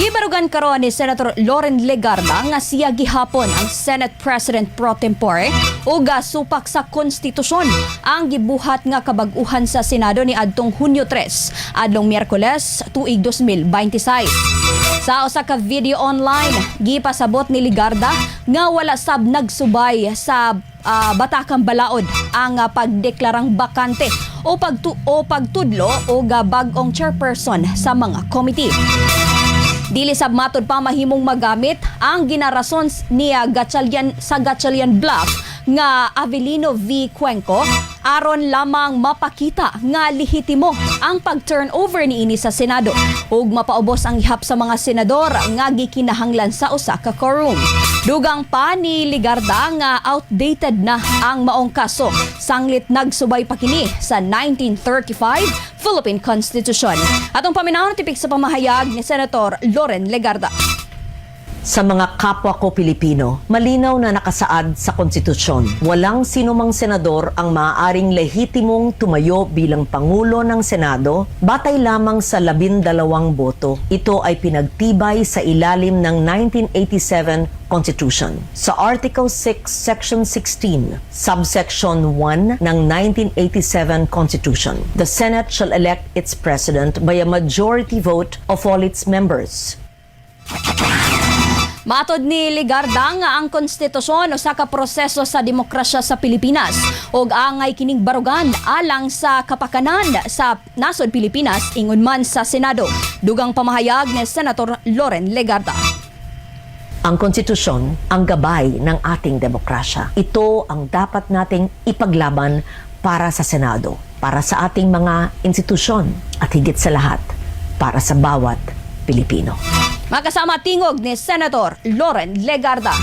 Gibarugan karon ni Senator Loren Legarda nga siya gihapon ang Senate President pro tempore ug supak sa konstitusyon ang gibuhat nga kabag-uhan sa Senado ni adtong Hunyo 3 adlong Miyerkules tuig 2026. Sa usa ka video online, gipasabot ni Legarda nga wala sab nagsubay sa batakang balaod ang pagdeklarang bakante o pagtudlo o bag-ong chairperson sa mga committee. Dili sab matod pa mahimong magamit ang ginarason niya sa Gatchalian Bluff nga Avelino V. Cuenco aron lamang mapakita nga lehitimo ang pag-turnover niini sa Senado ug mapaubos ang ihap sa mga senador nga gikinahanglan sa usa ka quorum. Dugang pa ni Legarda nga outdated na ang maong kaso sanglit nagsubay pa kini sa 1935 Philippine Constitution. Atong paminawon tipik sa pamahayag ni Senator Loren Legarda. Sa mga kapwa ko Pilipino, malinaw na nakasaad sa konstitusyon. Walang sinumang senador ang maaaring lehitimong tumayo bilang Pangulo ng Senado batay lamang sa 12 boto. Ito ay pinagtibay sa ilalim ng 1987 Constitution. Sa Article 6, Section 16, Subsection 1 ng 1987 Constitution, the Senate shall elect its President by a majority vote of all its members. Matod ni Legarda nga ang konstitusyon usa ka proseso sa demokrasya sa Pilipinas ug angay kining barugan alang sa kapakanan sa nasod Pilipinas ingon man sa Senado. Dugang pamahayag ni Senator Loren Legarda. Ang konstitusyon ang gabay ng ating demokrasya. Ito ang dapat nating ipaglaban para sa Senado, para sa ating mga institusyon at higit sa lahat para sa bawat Pilipino. Makasama tingog ni Senator Loren Legarda.